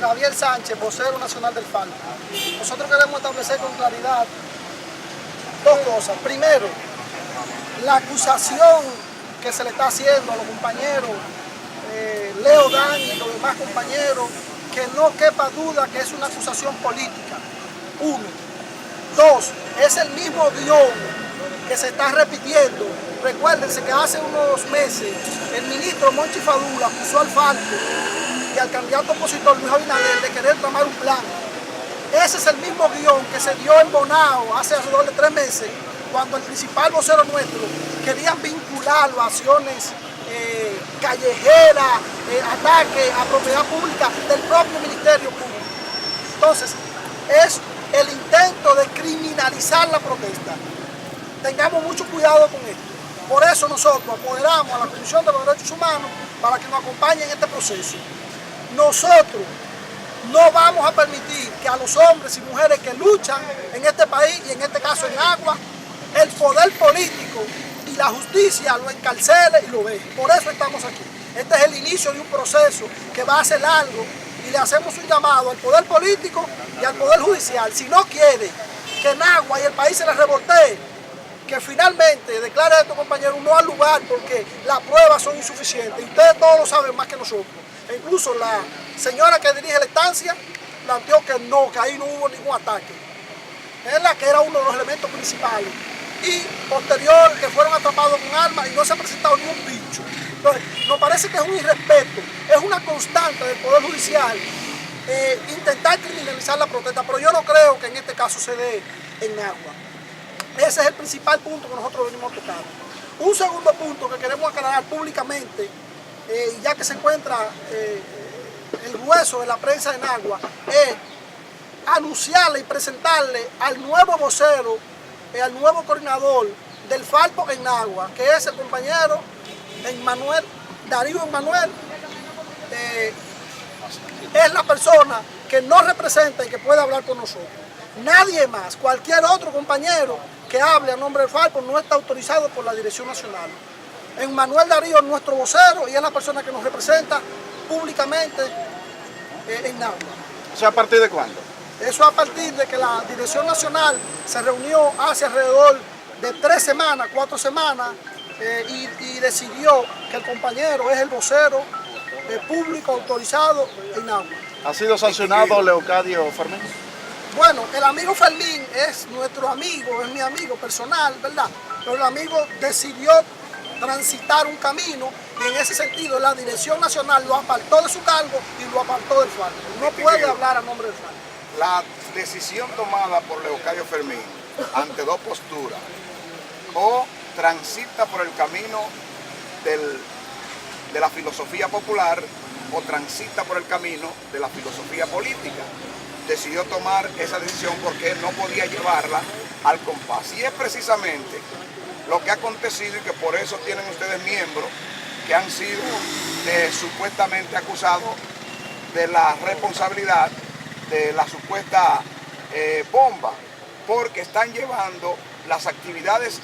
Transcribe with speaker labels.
Speaker 1: Javier Sánchez, vocero nacional del FARC. Nosotros queremos establecer con claridad dos cosas. Primero, la acusación que se le está haciendo a los compañeros Leo Dani y los demás compañeros, que no quepa duda que es una acusación política. Uno. Dos, es el mismo guión que se está repitiendo. Recuérdense que hace unos meses el ministro Monchi Fadula acusó al FARC y al candidato opositor Luis Abinader de querer tramar un plan. Ese es el mismo guión que se dio en Bonao hace alrededor de 3 meses, cuando el principal vocero nuestro querían vincularlo a acciones callejeras, ataques a propiedad pública del propio Ministerio Público. Entonces, es el intento de criminalizar la protesta. Tengamos mucho cuidado con esto. Por eso nosotros apoderamos a la Comisión de los Derechos Humanos para que nos acompañe en este proceso. Nosotros no vamos a permitir que a los hombres y mujeres que luchan en este país, y en este caso en Agua, el poder político y la justicia lo encarcele y lo deje. Por eso estamos aquí. Este es el inicio de un proceso que va a ser largo y le hacemos un llamado al poder político y al poder judicial. Si no quiere que en Agua y el país se les revoltee, que finalmente declare a estos compañeros no al lugar, porque las pruebas son insuficientes. Y ustedes todos lo saben más que nosotros. E incluso la señora que dirige la estancia planteó que no, que ahí no hubo ningún ataque. Es la que era uno de los elementos principales. Y posterior que fueron atrapados con armas y no se ha presentado ningún bicho. Entonces, nos parece que es un irrespeto, es una constante del Poder Judicial intentar criminalizar la protesta, pero yo no creo que en este caso se dé en Agua. Ese es el principal punto que nosotros venimos tocando. Un segundo punto que queremos aclarar públicamente, ya que se encuentra el grueso de la prensa en Agua, es anunciarle y presentarle al nuevo vocero, al nuevo coordinador del FARC en Agua, que es el compañero Darío Emmanuel. Es la persona que nos representa y que puede hablar con nosotros. Nadie más, cualquier otro compañero que hable a nombre del FARC no está autorizado por la Dirección Nacional. Emmanuel Darío es nuestro vocero y es la persona que nos representa públicamente en Agua.
Speaker 2: ¿Eso a partir de cuándo?
Speaker 1: Eso a partir de que la Dirección Nacional se reunió hace alrededor de 3 semanas, 4 semanas, y decidió que el compañero es el vocero público autorizado en Agua.
Speaker 2: ¿Ha sido sancionado Leocadio Fermín?
Speaker 1: Bueno, el amigo Fermín es nuestro amigo, es mi amigo personal, ¿verdad? Pero el amigo decidió transitar un camino y en ese sentido la Dirección Nacional lo apartó de su cargo y lo apartó del FARC. No puede hablar a nombre del FARC.
Speaker 3: La decisión tomada por Leocadio Fermín ante dos posturas: o transita por el camino de la filosofía popular o transita por el camino de la filosofía política. Decidió tomar esa decisión porque no podía llevarla al compás. Y es precisamente lo que ha acontecido y que por eso tienen ustedes miembros que han sido supuestamente acusados de la responsabilidad de la supuesta bomba, porque están llevando las actividades